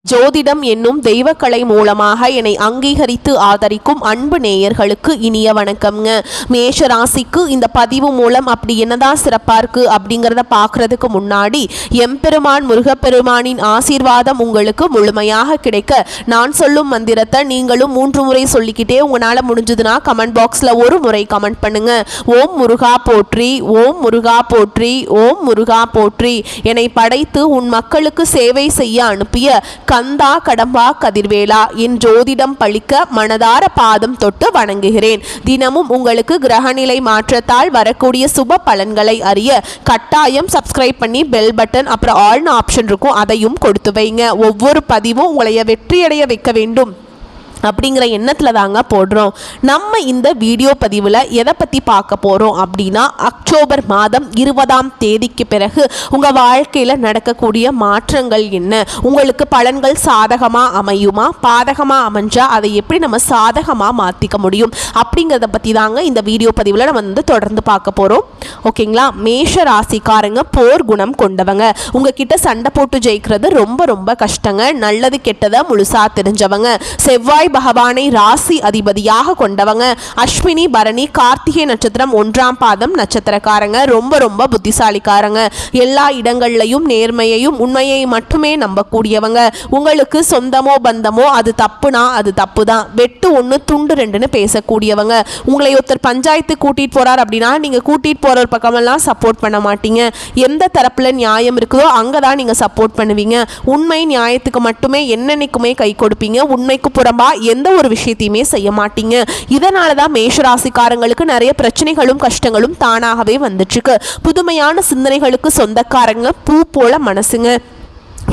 ஜோதிடம் என்னும் தெய்வக்கலை மூலமாக என்னை அங்கீகரித்து ஆதரிக்கும் அன்பு நேயர்களுக்கு இனிய வணக்கம்ங்க. மேஷ ராசிக்கு இந்த பதிவு மூலம் அப்படி என்னதான் சிறப்பா இருக்கு அப்படிங்கிறத பார்க்கறதுக்கு முன்னாடி எம்பெருமான் முருகப்பெருமானின் ஆசீர்வாதம் உங்களுக்கு முழுமையாக கிடைக்க நான் சொல்லும் மந்திரத்தை நீங்களும் 3 முறை சொல்லிக்கிட்டே உங்களால் முடிஞ்சதுன்னா கமெண்ட் பாக்ஸில் ஒரு முறை கமெண்ட் பண்ணுங்க. ஓம் முருகா போற்றி, ஓம் முருகா போற்றி, ஓம் முருகா போற்றி. என்னை படைத்து உன் மக்களுக்கு சேவை செய்ய அனுப்பிய கந்தா கடம்பா கதிர்வேலா என் ஜோதிடம் பழிக்க மனதார பாதம் தொட்டு வணங்குகிறேன். தினமும் உங்களுக்கு கிரகநிலை மாற்றத்தால் வரக்கூடிய சுப பலன்களை அறிய கட்டாயம் சப்ஸ்கிரைப் பண்ணி பெல் பட்டன் அப்புறம் ஆல்னு ஆப்ஷன் இருக்கும், அதையும் கொடுத்து வைங்க. ஒவ்வொரு பதிவும் உங்களைய வெற்றியடைய வைக்க வேண்டும் அப்படிங்கிற எண்ணத்தில் தாங்க போடுறோம். நம்ம இந்த வீடியோ பதிவில் எதை பற்றி பார்க்க போகிறோம் அப்படின்னா, அக்டோபர் மாதம் 20ஆம் தேதிக்கு பிறகு உங்கள் வாழ்க்கையில் நடக்கக்கூடிய மாற்றங்கள் என்ன, உங்களுக்கு பலன்கள் சாதகமாக அமையுமா, பாதகமாக அமைஞ்சால் அதை எப்படி நம்ம சாதகமாக மாற்றிக்க முடியும் அப்படிங்கிறத பற்றி தாங்க இந்த வீடியோ பதிவில் நம்ம தொடர்ந்து பார்க்க போகிறோம். ஓகேங்களா? மேஷ ராசிக்காரங்க போர் குணம் கொண்டவங்க. உங்ககிட்ட சண்டை போட்டு ஜெயிக்கிறது ரொம்ப ரொம்ப கஷ்டங்க. நல்லது கெட்டதை முழுசா தெரிஞ்சவங்க. செவ்வாய் பகவானை ராசி அதிபதியாக கொண்டவங்க. அஸ்வினி பரணி கார்த்திகை நட்சத்திரம் 1ஆம் பாதம் நட்சத்திரக்காரங்க. ரொம்ப ரொம்ப புத்திசாலிக்காரங்க. எல்லா இடங்கள்லையும் நேர்மையையும் உண்மையை மட்டுமே நம்பக்கூடியவங்க. உங்களுக்கு சொந்தமோ பந்தமோ அது தப்புனா அது தப்பு தான், வெட்டு 1 துண்டு 2ன்னு பேசக்கூடியவங்க. உங்களை ஒருத்தர் பஞ்சாயத்து கூட்டிட்டு போறார் அப்படின்னா நீங்க கூட்டிட்டு போற ஒரு பக்கமெல்லாம் சப்போர்ட் பண்ண மாட்டீங்க. எந்த தரப்புல நியாயம் இருக்குதோ அங்கதான் நீங்க சப்போர்ட் பண்ணுவீங்க. உண்மை நியாயத்துக்கு மட்டுமே என்னன்னைக்குமே கை கொடுப்பீங்க. உண்மைக்கு புறம்பா எந்த ஒரு விஷயத்தையுமே செய்ய மாட்டீங்க. இதனால தான் மேஷராசிக்காரங்களுக்கு நிறைய பிரச்சனைகளும் கஷ்டங்களும் தானாகவே வந்துட்டுருக்கு. புதுமையான சிந்தனைகளுக்கு சொந்தக்காரங்க, பூ போல மனசுங்க.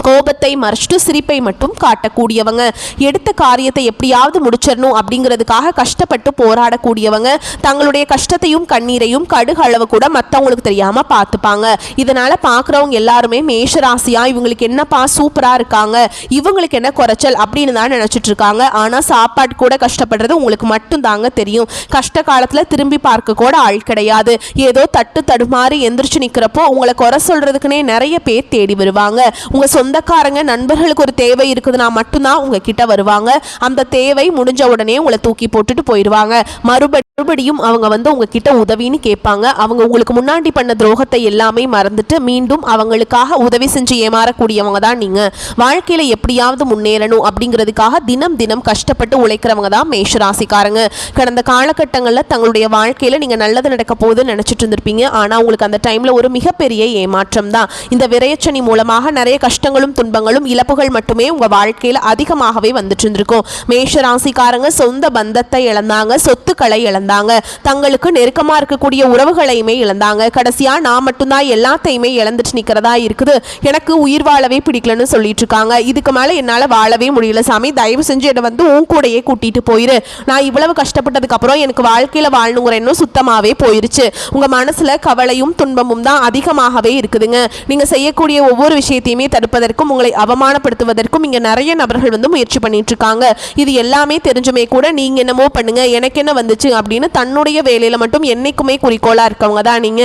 கோபத்தை மறைச்சிட்டு சிரிப்பை மட்டும் காட்டக்கூடியவங்க. எடுத்த காரியத்தை எப்படியாவது முடிச்சிடணும் அப்படிங்கிறதுக்காக கஷ்டப்பட்டு போராடக்கூடியவங்க. தங்களுடைய கஷ்டத்தையும் கண்ணீரையும் கடுகு அளவு கூட மற்றவங்களுக்கு தெரியாம பார்த்துப்பாங்க. இதனால பார்க்குறவங்க எல்லாருமே மேஷராசியா இவங்களுக்கு என்னப்பா சூப்பரா இருக்காங்க, இவங்களுக்கு என்ன குறைச்சல் அப்படின்னு தான் நினைச்சிட்டு இருக்காங்க. ஆனா சாப்பாடு கூட கஷ்டப்படுறது உங்களுக்கு மட்டும் தாங்க தெரியும். கஷ்ட காலத்துல திரும்பி பார்க்க கூட ஆள் கிடையாது. ஏதோ தட்டு தடுமாறி எந்திரிச்சு நிக்கிறப்போ உங்களை குறை சொல்றதுக்குன்னே நிறைய பேர் தேடி வருவாங்க. உங்க சொந்தக்காரங்க நண்பர்களுக்கு ஒரு தேவை இருக்குதுன்னா மட்டும்தான் உங்ககிட்ட வருவாங்க. அந்த தேவை முடிஞ்ச உடனே உங்களை தூக்கி போட்டுட்டு போயிடுவாங்க. மறுபடியும் அவங்க உங்ககிட்ட உதவின்னு கேட்பாங்க. அவங்க உங்களுக்கு முன்னாடி பண்ண துரோகத்தை எல்லாமே மறந்துட்டு மீண்டும் அவங்களுக்காக உதவி செஞ்சு ஏமாறக்கூடியவங்க தான் நீங்க. வாழ்க்கையில எப்படியாவது முன்னேறணும் அப்படிங்கிறதுக்காக தினம் தினம் கஷ்டப்பட்டு உழைக்கிறவங்க தான் மேஷராசிக்காரங்க. கடந்த காலகட்டங்களில் தங்களுடைய வாழ்க்கையில நீங்க நல்லது நடக்க போகுதுன்னு நினைச்சிட்டு இருந்திருப்பீங்க. ஆனா உங்களுக்கு அந்த டைம்ல ஒரு மிகப்பெரிய ஏமாற்றம் தான். இந்த விரயச்சனி மூலமாக நிறைய கஷ்டங்களும் துன்பங்களும் இழப்புகள் மட்டுமே உங்க வாழ்க்கையில அதிகமாகவே வந்துட்டு இருந்திருக்கும். மேஷ ராசிக்காரங்க சொந்த பந்தத்தை இழந்தாங்க, சொத்துக்களை இழந்தாங்க, தங்களுக்கு நெருக்கமா இருக்கக்கூடிய உறவுகளையுமே இழந்தாங்க. கடைசியா நான் மட்டும்தான் எல்லாத்தையுமே இழந்துட்டு நிக்கிறதா இருக்குது, எனக்கு உயிர் வாழவே பிடிக்கலன்னு சொல்லிட்டு இருக்காங்க. இதுக்கு மேல என்னால வாழவே முடியல சாமி, தயவு செஞ்சு என்னை உன் கூடையே கூட்டிட்டு போயிரு. நான் இவ்வளவு கஷ்டப்பட்டதுக்கு அப்புறம் எனக்கு வாழ்க்கையில வாழணுங்கிற எண்ணம் சுத்தமாவே போயிருச்சு. உங்க மனசுல கவலையும் துன்பமும் தான் அதிகமாகவே இருக்குதுங்க. நீங்க செய்யக்கூடிய ஒவ்வொரு விஷயத்தையுமே தடுப்பதற்கும் உங்களை அவமானப்படுத்துவதற்கும் இங்க நிறைய நபர்கள் முயற்சி பண்ணிட்டு இருக்காங்க. இது எல்லாமே தெரிஞ்சுமே கூட நீங்க என்னமோ பண்ணுங்க எனக்கு என்ன வந்துச்சு அப்படின்னு தன்னுடைய வேலையில மட்டும் என்னைக்குமே குறிக்கோளா இருக்கவங்க தான் நீங்க.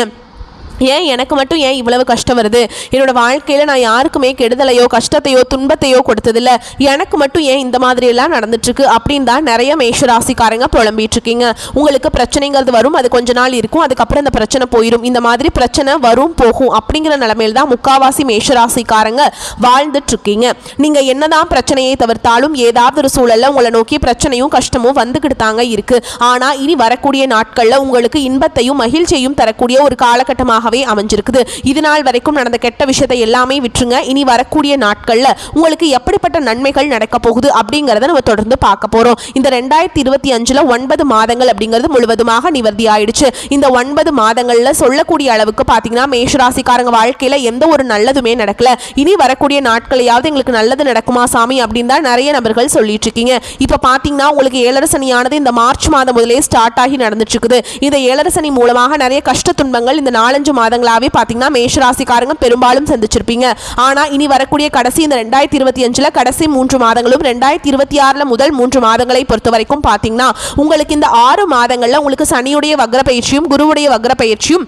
ஏன் எனக்கு மட்டும் ஏன் இவ்வளவு கஷ்டம் வருது, என்னோட வாழ்க்கையில் நான் யாருக்குமே கெடுதலையோ கஷ்டத்தையோ துன்பத்தையோ கொடுத்ததில்ல, எனக்கு மட்டும் ஏன் இந்த மாதிரி எல்லாம் நடந்துட்டுருக்கு அப்படின்னு தான் நிறைய மேஷராசிக்காரங்க புலம்பிட்டு இருக்கீங்க. உங்களுக்கு பிரச்சனைங்கிறது வரும், அது கொஞ்ச நாள் இருக்கும், அதுக்கப்புறம் இந்த பிரச்சனை போயிடும். இந்த மாதிரி பிரச்சனை வரும் போகும் அப்படிங்கிற நிலைமையில் தான் முக்காவாசி மேஷராசிக்காரங்க வாழ்ந்துட்டு இருக்கீங்க. நீங்கள் என்னதான் பிரச்சனையை தவிர்த்தாலும் ஏதாவது ஒரு சூழலில் உங்களை நோக்கி பிரச்சனையும் கஷ்டமும் வந்துக்கிட்டு தாங்க இருக்கு. ஆனால் இனி வரக்கூடிய நாட்களில் உங்களுக்கு இன்பத்தையும் மகிழ்ச்சியையும் தரக்கூடிய ஒரு காலகட்டமாக அமைஞ்சிருக்குது. இது நாள் வரைக்கும் நடந்த கெட்ட விஷயத்தை எல்லாமே விட்டுருங்க. இனி வரக்கூடிய நாட்கள்ல உங்களுக்கு எப்படிப்பட்ட நன்மைகள் நடக்க போகுது அப்படிங்கறத நம்ம தொடர்ந்து பார்க்க போறோம். இந்த 2025ல 9 மாதங்கள் அப்படிங்கிறது முழுவதுமாக நிவர்த்தி ஆயிடுச்சு. இந்த 9 மாதங்கள்ல சொல்லக்கூடிய அளவுக்கு பாத்தீங்கன்னா மேஷராசிக்காரங்க வாழ்க்கையில எந்த ஒரு நல்லதுமே நடக்கல. இனி வரக்கூடிய நாட்களையாவது எங்களுக்கு நல்லது நடக்குமா சாமி அப்படின்னு தான் நிறைய நபர்கள் சொல்லிட்டு இருக்கீங்க. இப்ப பாத்தீங்கன்னா உங்களுக்கு ஏழரை சனியானது இந்த மார்ச் மாதம் முதலே ஸ்டார்ட் ஆகி நடந்துட்டு இருக்குது. இந்த ஏழரை சனி மூலமாக நிறைய கஷ்ட துன்பங்கள் இந்த 4-5 மாதங்களாவே பாத்தீங்கன்னா மேஷராசிக்காரங்க பெரும்பாலும் சந்திச்சிருப்பீங்க. ஆனா இனி வரக்கூடிய கடைசி இந்த 2025ல கடைசி 3 மாதங்களும் 2026ல முதல் 3 மாதங்களை பொறுத்த வரைக்கும் பாத்தீங்கன்னா உங்களுக்கு இந்த 6 மாதங்கள்ல உங்களுக்கு சனியுடைய வக்ர பயிற்சியும் குருவுடைய வக்ர பயிற்சியும்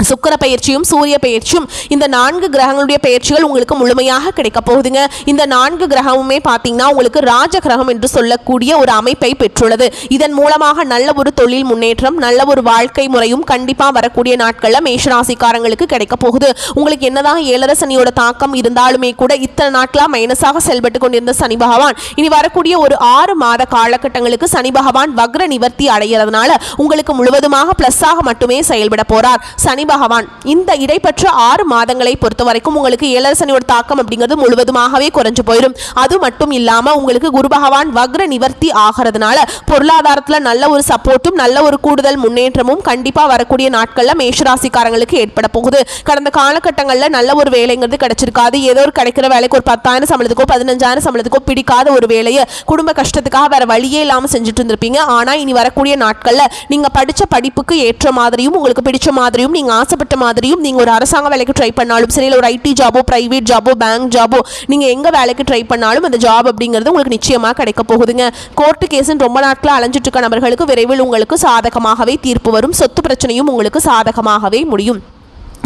சுக்கிர பயிற்சியும் சூரிய பயிற்சியும் இந்த 4 கிரகங்களுடைய பயிற்சிகள் உங்களுக்கு முழுமையாக கிடைக்க போகுதுங்க. இந்த 4 கிரகமுமே பார்த்தீங்கன்னா உங்களுக்கு ராஜ கிரகம் என்று சொல்லக்கூடிய ஒரு அமைப்பை பெற்றுள்ளது. இதன் மூலமாக நல்ல ஒரு தொழில் முன்னேற்றம், நல்ல ஒரு வாழ்க்கை முறையும் கண்டிப்பாக வரக்கூடிய நாட்களில் மேஷராசிக்காரங்களுக்கு கிடைக்க போகுது. உங்களுக்கு என்னதான் 7 சனியோட தாக்கம் இருந்தாலுமே கூட இத்தனை நாட்களாக மைனஸாக செயல்பட்டு கொண்டிருந்த சனி பகவான் இனி வரக்கூடிய ஒரு 6 மாத காலகட்டங்களுக்கு சனி பகவான் வக்ர நிவர்த்தி அடைகிறதுனால உங்களுக்கு முழுவதுமாக பிளஸ்ஸாக மட்டுமே செயல்பட போறார் சனி பகவான். இந்த இடைப்பற்ற 6 மாதங்களை பொறுத்த வரைக்கும் உங்களுக்கு 7 சனியோட தாக்கம் அப்படிங்கிறது முழுவதுமாகவே குறைஞ்சு போயிடும். அது மட்டும் இல்லாம உங்களுக்கு குரு பகவான் வக்ர நிவர்த்தி ஆகிறதுனால பொருளாதாரத்துல நல்ல ஒரு சப்போர்ட்டும் நல்ல ஒரு கூடுதல் முன்னேற்றமும் கண்டிப்பா வரக்கூடிய நாட்கள்ல மேஷராசிக்காரங்களுக்கு ஏற்பட போகுது. கடந்த காலகட்டங்களில் நல்ல ஒரு வேலைங்கிறது கிடைச்சிருக்காது. ஏதோ ஒரு கிடைக்கிற வேலைக்கு ஒரு 10,000 சம்பளத்துக்கோ 15,000 சம்பளத்துக்கோ பிடிக்காத ஒரு வேலையை குடும்ப கஷ்டத்துக்காக வேற வழியே இல்லாமல் செஞ்சுட்டு இருந்திருப்பீங்க. ஆனா இனி வரக்கூடிய நாட்கள்ல நீங்க படிச்ச படிப்புக்கு ஏற்ற மாதிரியும் உங்களுக்கு பிடிச்ச மாதிரியும் நீங்க ஆசைப்பட்ட மாதிரியும் நீங்க ஒரு அரசாங்க வேலைக்கு ட்ரை பண்ணாலும் சரி, ஒரு ஐடி ஜாபோ பிரைவேட் ஜாபோ பேங்க் ஜாபோ நீங்க எங்க வேலைக்கு ட்ரை பண்ணாலும் அந்த ஜாப் அப்படிங்கிறது உங்களுக்கு நிச்சயமா கிடைக்க போகுதுங்க. கோர்ட்டு கேஸ்ன்னு ரொம்ப நாட்களா அலைஞ்சிட்டு இருக்க நபர்களுக்கு விரைவில் உங்களுக்கு சாதகமாகவே தீர்ப்பு வரும். சொத்து பிரச்சனையும் உங்களுக்கு சாதகமாகவே முடியும்.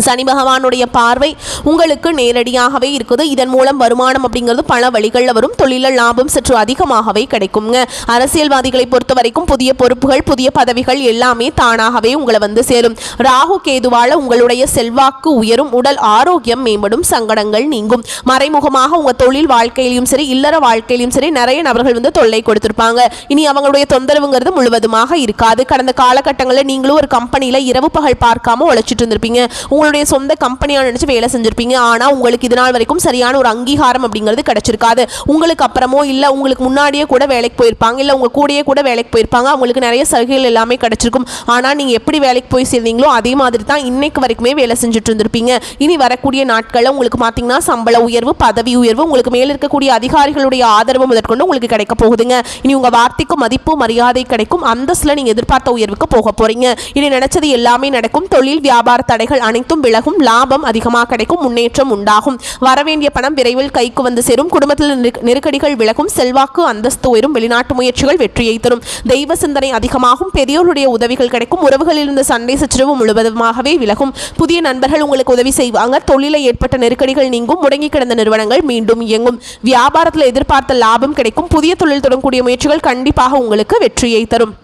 சனி பகவானுடைய பார்வை உங்களுக்கு நேரடியாகவே இருக்குது. இதன் மூலம் வருமானம் அப்படிங்கிறது பல வழிகளில் வரும். தொழிலில் லாபம் சற்று அதிகமாகவே கிடைக்குங்க. அரசியல்வாதிகளை பொறுத்த வரைக்கும் புதிய பொறுப்புகள், புதிய பதவிகள் எல்லாமே தானாகவே உங்களை வந்து சேரும். ராகு கேதுவால உங்களுடைய செல்வாக்கு உயரும், உடல் ஆரோக்கியம் மேம்படும், சங்கடங்கள் நீங்கும். மறைமுகமாக உங்க தொழில் வாழ்க்கையிலும் சரி, இல்லற வாழ்க்கையிலும் சரி நிறைய நபர்கள் வந்து தொல்லை கொடுத்திருப்பாங்க. இனி அவங்களுடைய தொந்தரவுங்கிறது முழுவதுமாக இருக்காது. கடந்த காலகட்டங்களில் நீங்களும் ஒரு கம்பெனியில இரவு பகல் பார்க்காம உழைச்சிட்டு இருந்திருப்பீங்க. உங்களுடைய சொந்த கம்பெனியா நினைச்சு வேலை செஞ்சிருப்பீங்க. ஆனா உங்களுக்கு இது நாள் வரைக்கும் சரியான ஒரு அங்கீகாரம் அப்படிங்கிறது கிடைச்சிருக்காது. உங்களுக்கு அப்புறமோ இல்ல உங்களுக்கு முன்னாடியே கூட வேலைக்கு போயிருப்பாங்க, இல்ல உங்க கூடயே கூட வேலைக்கு போயிருப்பாங்க. அவங்களுக்கு நிறைய சலுகைகள் எல்லாமே கிடைச்சிருக்கும். ஆனா நீங்க எப்படி வேலைக்கு போய் சேர்ந்தீங்களோ அதே மாதிரி தான் இன்னைக்கு வரைக்குமே வேலை செஞ்சுட்டு இருந்திருப்பீங்க. இனி வரக்கூடிய நாட்கள்ல உங்களுக்கு பாத்தீங்கன்னா சம்பள உயர்வு, பதவி உயர்வு, உங்களுக்கு மேல இருக்கக்கூடிய அதிகாரிகளுடைய ஆதரவு முதற்கொண்டு உங்களுக்கு கிடைக்க போகுதுங்க. இனி உங்க வார்த்தைக்கு மதிப்பு மரியாதை கிடைக்கும். அந்தஸ்துல நீங்க எதிர்பார்த்த உயர்வுக்கு போக போறீங்க. இனி நினைச்சது எல்லாமே நடக்கும். தொழில் வியாபார தடைகள் அனைத்தும் விலகும், லாபம் அதிகமாக கிடைக்கும், முன்னேற்றம் உண்டாகும். வரவேண்டிய பணம் விரைவில் கைக்கு வந்து சேரும். குடும்பத்தில் நெருக்கடிகள் விலகும், செல்வாக்கு அந்தஸ்து உயரும், வெளிநாட்டு முயற்சிகள் வெற்றியை தரும், தெய்வ சிந்தனை அதிகமாகும், பெரியோருடைய உதவிகள் கிடைக்கும், உறவுகளில் இருந்த சண்டை சச்சரவு முழுவதுமாகவே விலகும், புதிய நண்பர்கள் உங்களுக்கு உதவி செய்வாங்க, தொழிலில் ஏற்பட்ட நெருக்கடிகள் நீங்கும், முடங்கி கிடந்த நிறுவனங்கள் மீண்டும் இயங்கும், வியாபாரத்தில் எதிர்பார்த்த லாபம் கிடைக்கும், புதிய தொழில் தொடங்கக்கூடிய முயற்சிகள் கண்டிப்பாக உங்களுக்கு வெற்றியை தரும்.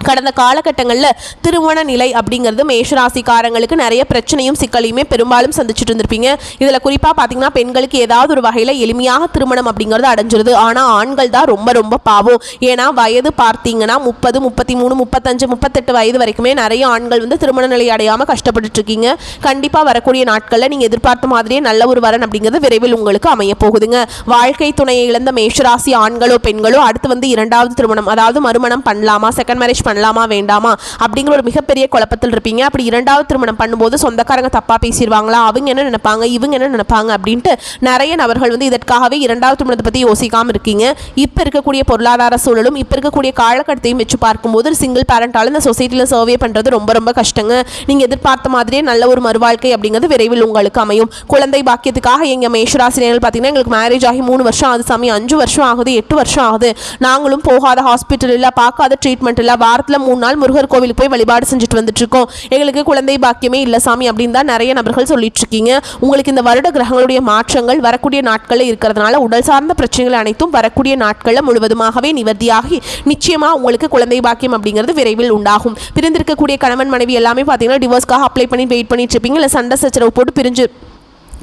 கடந்த காலகட்டங்களில் திருமண நிலை அப்படிங்கிறது மேஷராசிக்காரங்களுக்கு நிறைய பிரச்சனையும் சிக்கலையுமே பெரும்பாலும் சந்திச்சுட்டு இருந்திருப்பீங்க. இதில் குறிப்பாக பார்த்தீங்கன்னா பெண்களுக்கு ஏதாவது ஒரு வகையில் எளிமையாக திருமணம் அப்படிங்கிறது அடைஞ்சிருது. ஆனால் ஆண்கள் தான் ரொம்ப ரொம்ப பாவம். ஏன்னா வயது பார்த்தீங்கன்னா 30, 33, 35, 38 வயது வரைக்குமே நிறைய ஆண்கள் வந்து திருமண நிலை அடையாமல் கஷ்டப்பட்டு இருக்கீங்க. கண்டிப்பாக வரக்கூடிய நாட்களில் நீங்கள் எதிர்பார்த்த மாதிரியே நல்ல ஒரு வரன் அப்படிங்கிறது விரைவில் உங்களுக்கு அமைய போகுதுங்க. வாழ்க்கை துணையை இழந்த மேஷராசி ஆண்களோ பெண்களோ அடுத்து வந்து 2வது திருமணம் அதாவது மறுமணம் பண்ணலாமா, செகண்ட் மேரேஜ் பண்ணலாமா வேண்டாமா அப்படிங்கிற ஒரு மிகப்பெரிய குழப்பத்தில் இருப்பீங்க. அப்படி 2வது திருமணம் பண்ணும்போது சொந்தக்காரங்க தப்பா பேசிடுவாங்களா, அவங்க என்ன நினைப்பாங்க, இவங்க என்ன நினைப்பாங்க அப்படின்ட்டு நிறைய நபர்கள் வந்து இதற்காகவே 2வது திருமணத்தை பற்றி யோசிக்காமல் இருக்கீங்க. இப்போ இருக்கக்கூடிய பொருளாதார சூழலும் இப்போ இருக்கக்கூடிய காலகட்டத்தையும் வச்சு பார்க்கும்போது சிங்கிள் பேரண்டால இந்த சொசைட்டியில் சர்வே பண்ணுறது ரொம்ப ரொம்ப கஷ்டங்க. நீங்கள் எதிர்பார்த்த மாதிரியே நல்ல ஒரு மறுவாழ்க்கை அப்படிங்கிறது விரைவில் உங்களுக்கு அமையும். குழந்தை பாக்கியத்துக்காக எங்கள் மேஷராசினியர்கள் பார்த்தீங்கன்னா எங்களுக்கு மேரேஜ் ஆகி 3 வருஷம் ஆகுது சாமி, 5 வருஷம் ஆகுது, 8 வருஷம் ஆகுது, நாங்களும் போகாத ஹாஸ்பிட்டல் இல்லை, பார்க்காத ட்ரீட்மெண்ட் இல்லை, வாரத்தில் 3 நாள் முருகர் கோவிலுக்கு போய் வழிபாடு செஞ்சுட்டு வந்துட்டு இருக்கோம், எங்களுக்கு குழந்தை பாக்கியமே இல்லை சாமி அப்படின்னு தான் நிறைய நபர்கள் சொல்லிட்டு இருக்கீங்க. உங்களுக்கு இந்த வருட கிரகங்களுடைய மாற்றங்கள் வரக்கூடிய நாட்களில் இருக்கிறதுனால உடல் சார்ந்த பிரச்சனைகள் அனைத்தும் வரக்கூடிய நாட்களில் முழுவதுமாகவே நிவர்த்தியாகி நிச்சயமா உங்களுக்கு குழந்தை பாக்கியம் அப்படிங்கிறது விரைவில் உண்டாகும். பிரிந்திருக்கக்கூடிய கணவன் மனைவி எல்லாமே பார்த்தீங்கன்னா டிவோர்ஸ்க்காக அப்ளை பண்ணி வெயிட் பண்ணிட்டு இருப்பீங்க, இல்லை சண்டை சச்சரவு போட்டு பிரிஞ்சு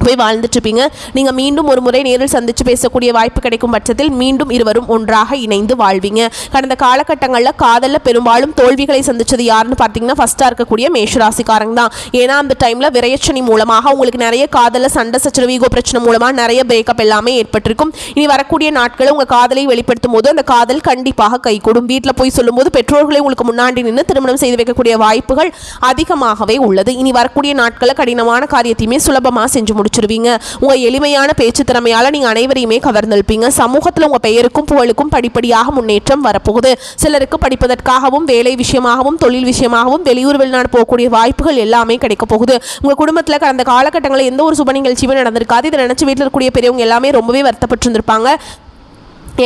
போய் வாழ்ந்துட்டுருப்பீங்க. நீங்கள் மீண்டும் ஒரு முறை நேரில் சந்தித்து பேசக்கூடிய வாய்ப்பு கிடைக்கும் பட்சத்தில் மீண்டும் இருவரும் ஒன்றாக இணைந்து வாழ்வீங்க. கடந்த காலகட்டங்களில் காதலில் பெரும்பாலும் தோல்விகளை சந்தித்தது யாருன்னு பார்த்தீங்கன்னா ஃபஸ்ட்டாக இருக்கக்கூடிய மேஷராசிக்காரங்க தான். ஏன்னா அந்த டைமில் விரையச்சனி மூலமாக உங்களுக்கு நிறைய காதலில் சண்டை சச்சரவு ஈகோ பிரச்சனை மூலமாக நிறைய பிரேக்கப் எல்லாமே ஏற்பட்டிருக்கும். இனி வரக்கூடிய நாட்களில் உங்கள் காதலை வெளிப்படுத்தும் போது அந்த காதல் கண்டிப்பாக கைகூடும். வீட்டில் போய் சொல்லும்போது பெற்றோர்களை உங்களுக்கு முன்னாடி நின்று திருமணம் செய்து வைக்கக்கூடிய வாய்ப்புகள் அதிகமாகவே உள்ளது. இனி வரக்கூடிய நாட்களில் கடினமான காரியத்தையுமே சுலபமாக செஞ்சு முடிச்சிருவீங்க. உங்க எளிமையான பேச்சு திறமையால நீங்க அனைவரையுமே கவர்ந்திருப்பீங்க. சமூகத்தில் உங்க பெயருக்கும் புகழுக்கும் படிப்படியாக முன்னேற்றம் வரப்போகுது. சிலருக்கு படிப்பதற்காகவும் வேலை விஷயமாகவும் தொழில் விஷயமாகவும் வெளியூர் வெளிநாடு போகக்கூடிய வாய்ப்புகள் எல்லாமே கிடைக்க போகுது. உங்க குடும்பத்தில் கடந்த காலகட்டங்களில் எந்த ஒரு சுப நிகழ்ச்சியுமே நடந்திருக்காது. இதை நினைச்சு வீட்டில் இருக்கக்கூடிய பெரியவங்க எல்லாமே ரொம்பவே வருத்தப்பட்டு இருந்திருப்பாங்க.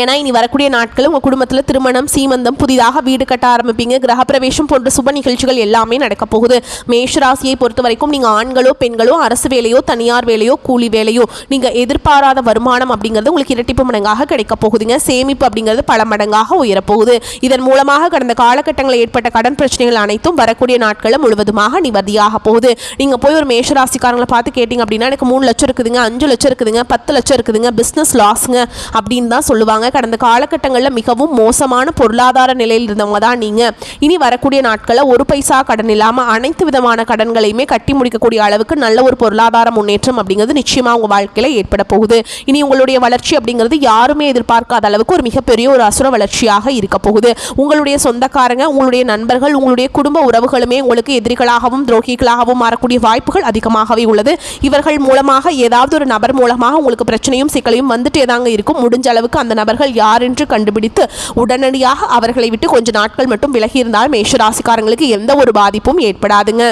ஏன்னா இனி வரக்கூடிய நாட்கள் உங்கள் குடும்பத்தில் திருமணம், சீமந்தம், புதிதாக வீடு கட்ட ஆரம்பிப்பீங்க, கிரகப்பிரவேசம் போன்ற சுப நிகழ்ச்சிகள் எல்லாமே நடக்க போகுது. மேஷராசியை பொறுத்த வரைக்கும் நீங்கள் ஆண்களோ பெண்களோ அரசு வேலையோ தனியார் வேலையோ கூலி வேலையோ நீங்கள் எதிர்பாராத வருமானம் அப்படிங்கிறது உங்களுக்கு இரட்டிப்பு மடங்காக கிடைக்க போகுதுங்க. சேமிப்பு அப்படிங்கிறது பல மடங்காக உயரப்போகுது. இதன் மூலமாக கடந்த காலகட்டங்களில் ஏற்பட்ட கடன் பிரச்சனைகள் அனைத்தும் வரக்கூடிய நாட்களில் முழுவதுமாக நிவர்த்தியாக போகுது. நீங்கள் போய் ஒரு மேஷராசிக்காரங்களை பார்த்து கேட்டிங்க அப்படின்னா எனக்கு 3 லட்சம் இருக்குதுங்க, 5 லட்சம் இருக்குதுங்க, 10 லட்சம் இருக்குதுங்க, பிஸ்னஸ் லாஸுங்க அப்படின்னு தான் சொல்லுவாங்க. கடந்த காலகட்டங்களில் மிகவும் மோசமான பொருளாதார நிலையில் இருந்தவங்க தான் நீங்க. இனி வரக்கூடிய நாட்களில் ஒரு பைசா கடன் இல்லாமல் அனைத்து விதமான கடன்களையுமே கட்டி முடிக்கக்கூடிய அளவுக்கு நல்ல ஒரு பொருளாதார முன்னேற்றம் அப்படிங்கிறது நிச்சயமாக உங்கள் வாழ்க்கையில் ஏற்பட போகுது. இனி உங்களுடைய வளர்ச்சி அப்படிங்கிறது யாருமே எதிர்பார்க்காத அளவுக்கு ஒரு மிகப்பெரிய ஒரு அசுர வளர்ச்சியாக இருக்க போகுது. உங்களுடைய சொந்தக்காரங்க, உங்களுடைய நண்பர்கள், உங்களுடைய குடும்ப உறவுகளுமே உங்களுக்கு எதிரிகளாகவும் துரோகிகளாகவும் மாறக்கூடிய வாய்ப்புகள் அதிகமாகவே உள்ளது. இவர்கள் மூலமாக ஏதாவது ஒரு நபர் மூலமாக உங்களுக்கு பிரச்சனையும் சிக்கலையும் வந்துட்டே தாங்க இருக்கும். முடிஞ்ச அளவுக்கு அந்த நபர்கள் யார் என்று கண்டுபிடித்து உடனடியாக அவர்களை விட்டு கொஞ்ச நாட்கள் மட்டும் விலகி இருந்தால் மேஷராசிக்காரங்களுக்கு எந்த ஒரு பாதிப்பும் ஏற்படாதுங்க.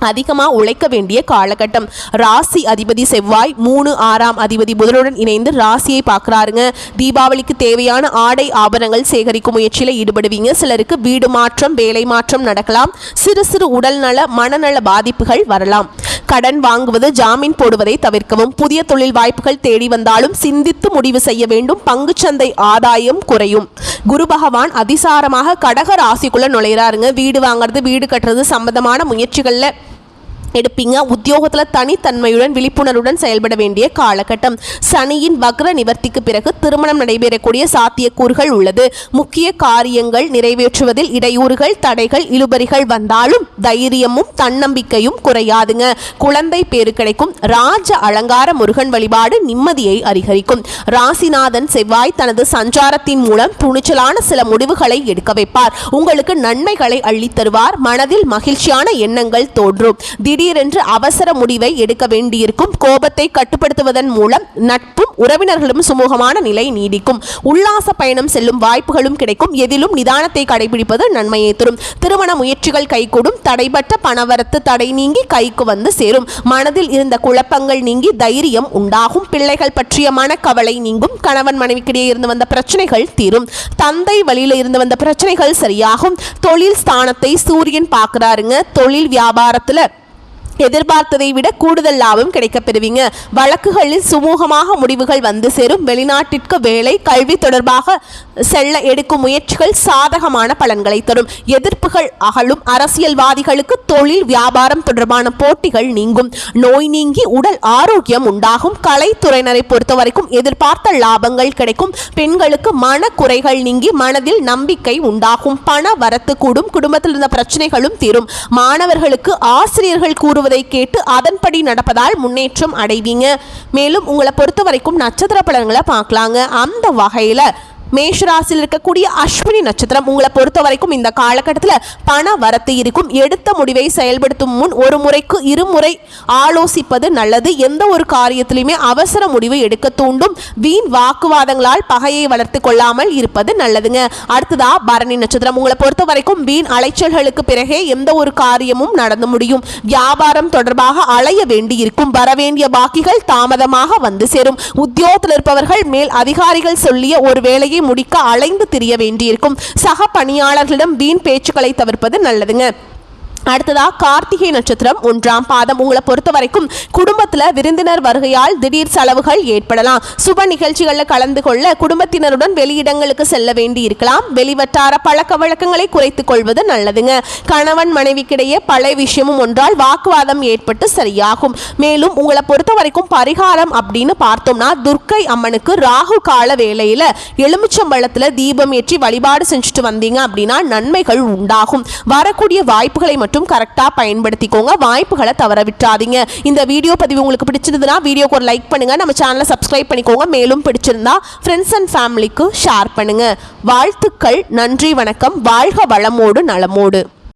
அதிகமாக உழைக்க வேண்டிய காலகட்டம். ராசி அதிபதி செவ்வாய் 3, 6ஆம் அதிபதி புதனுடன் இணைந்து ராசியை பார்க்குறாருங்க. தீபாவளிக்கு தேவையான ஆடை ஆபரணங்கள் சேகரிக்கும் முயற்சியில் ஈடுபடுவீங்க. சிலருக்கு வீடு மாற்றம், வேலை மாற்றம் நடக்கலாம். சிறு சிறு உடல்நல மனநல பாதிப்புகள் வரலாம். கடன் வாங்குவது, ஜாமீன் போடுவதை தவிர்க்கவும். புதிய தொழில் வாய்ப்புகள் தேடி வந்தாலும் சிந்தித்து முடிவு செய்ய வேண்டும். பங்குச்சந்தை ஆதாயம் குறையும். குரு பகவான் அதிசாரமாக கடக ராசிக்குள்ள நுழையிறாருங்க. வீடு வாங்குறது, வீடு கட்டுறது சம்பந்தமான முயற்சிகளில் எடுப்பீங்க. உத்தியோகத்தில் தனித்தன்மையுடன் விழிப்புணர்வுடன் செயல்பட வேண்டிய காலகட்டம். சனியின் வக்ர நிவர்த்திக்கு பிறகு திருமணம் நடைபெறக்கூடிய சாத்தியக்கூறுகள் உள்ளது. முக்கிய காரியங்கள் நிறைவேற்றுவதில் இடையூறுகள், தடைகள், இழுபறிகள் வந்தாலும் தைரியமும் தன்னம்பிக்கையும் குறையாதுங்க. குழந்தை பேறு கிடைக்கும். ராஜ அலங்கார முருகன் வழிபாடு நிம்மதியை அதிகரிக்கும். ராசிநாதன் செவ்வாய் தனது சஞ்சாரத்தின் மூலம் துணிச்சலான சில முடிவுகளை எடுக்க வைப்பார். உங்களுக்கு நன்மைகளை அள்ளித் தருவார். மனதில் மகிழ்ச்சியான எண்ணங்கள் தோன்றும். திடீரென்று அவசர முடிவை எடுக்க வேண்டியிருக்கும். கோபத்தை கட்டுப்படுத்துவதன் மூலம் நட்பும் உறவினர்களும் சுமூகமான நிலை நீடிக்கும். உல்லாச பயணம் செல்லும் வாய்ப்புகளும் கிடைக்கும். எதிலும் நிதானத்தை கடைபிடிப்பது நன்மையை தரும். திருமண முயற்சிகள் கைகூடும். தடைபட்ட பணவரத்து தடை நீங்கி கைக்கு வந்து சேரும். மனதில் இருந்த குழப்பங்கள் நீங்கி தைரியம் உண்டாகும். பிள்ளைகள் பற்றிய மனக்கவலை நீங்கும். கணவன் மனைவிக்கிடையே இருந்து வந்த பிரச்சனைகள் தீரும். தந்தை வழியில் இருந்து வந்த பிரச்சனைகள் சரியாகும். தொழில் ஸ்தானத்தை சூரியன் பார்க்கிறாருங்க. தொழில் வியாபாரத்தில் எதிர்பார்த்ததை விட கூடுதல் லாபம் கிடைக்கப் பெறுவீங்க. வழக்குகளில் சுமூகமாக முடிவுகள் வந்து சேரும். வெளிநாட்டிற்கு வேலை, கல்வி தொடர்பாக செல்ல எடுக்கும் முயற்சிகள் சாதகமான பலன்களை தரும். எதிர்ப்புகள் அகலும். அரசியல்வாதிகளுக்கு தொழில் வியாபாரம் தொடர்பான போட்டிகள் நீங்கும். நோய் நீங்கி உடல் ஆரோக்கியம் உண்டாகும். கலைத்துறையினரை பொறுத்த வரைக்கும் எதிர்பார்த்த லாபங்கள் கிடைக்கும். பெண்களுக்கு மனக்குறைகள் நீங்கி மனதில் நம்பிக்கை உண்டாகும். பண வரத்து கூடும். குடும்பத்தில் இருந்த பிரச்சனைகளும் தீரும். மாணவர்களுக்கு ஆசிரியர்கள் கூறுவது கேட்டு அதன்படி நடப்பதால் முன்னேற்றம் அடைவீங்க. மேலும் உங்களை பொறுத்த வரைக்கும் நட்சத்திர பலன்களை பார்க்கலாங்க. அந்த வகையில் மேஷராசியில் இருக்கக்கூடிய அஸ்வினி நட்சத்திரம் உங்களை பொறுத்த வரைக்கும் இந்த காலகட்டத்தில் பண வரத்து இருக்கும். எடுத்த முடிவை செயல்படுத்தும் முன் ஒரு முறைக்கு இருமுறை ஆலோசிப்பது நல்லது. எந்த ஒரு காரியத்திலுமே அவசர முடிவு எடுக்க தூண்டும். வீண் வாக்குவாதங்களால் பகையை வளர்த்து கொள்ளாமல் இருப்பது நல்லதுங்க. அடுத்ததா பரணி நட்சத்திரம் உங்களை பொறுத்த வரைக்கும் வீண் அலைச்சல்களுக்கு பிறகே எந்த ஒரு காரியமும் நடந்து முடியும். வியாபாரம் தொடர்பாக அலைய வேண்டி இருக்கும். வரவேண்டிய பாக்கிகள் தாமதமாக வந்து சேரும். உத்தியோகத்தில் இருப்பவர்கள் மேல் அதிகாரிகள் சொல்லிய ஒரு வேலையை முடிக்க அலைந்து திரிய வேண்டியிருக்கும். சக பணியாளர்களிடம் வீண் பேச்சுக்களை தவிர்ப்பது நல்லதுங்க. அடுத்ததா கார்த்திகை நட்சத்திரம் 1ஆம் பாதம் உங்களை பொறுத்த வரைக்கும் குடும்பத்தில் விருந்தினர் வருகையால் திடீர் செலவுகள் ஏற்படலாம். சுப நிகழ்ச்சிகளில் கலந்து கொள்ள குடும்பத்தினருடன் வெளியிடங்களுக்கு செல்ல வேண்டி இருக்கலாம். வெளிவட்டார பழக்க வழக்கங்களை குறைத்துக் கொள்வது நல்லதுங்க. கணவன் மனைவிக்கிடையே பழைய விஷயமும் ஒன்றால் வாக்குவாதம் ஏற்பட்டு சரியாகும். மேலும் உங்களை பொறுத்த வரைக்கும் பரிகாரம் அப்படின்னு பார்த்தோம்னா துர்க்கை அம்மனுக்கு ராகு கால வேளையில எலுமிச்சம்பழத்துல தீபம் ஏற்றி வழிபாடு செஞ்சுட்டு வந்தீங்க அப்படின்னா நன்மைகள் உண்டாகும். வரக்கூடிய வாய்ப்புகளை மட்டும் கரெக்டா பயன்படுத்திக்கோங்க. வாய்ப்புகளை தவற விட்டாதீங்க. இந்த வீடியோ பதிவு உங்களுக்கு பிடிச்சிருந்ததுன்னா வீடியோக்கு ஒரு லைக் பண்ணுங்க. நம்ம சேனலை சப்ஸ்கிரைப் பண்ணிக்கோங்க. மேலும் பிடிச்சிருந்தா ஃப்ரெண்ட்ஸ் அண்ட் ஃபேமிலிக்கு ஷேர் பண்ணுங்க. வாழ்த்துக்கள். நன்றி, வணக்கம். வாழ்க வளமோடு நலமோடு.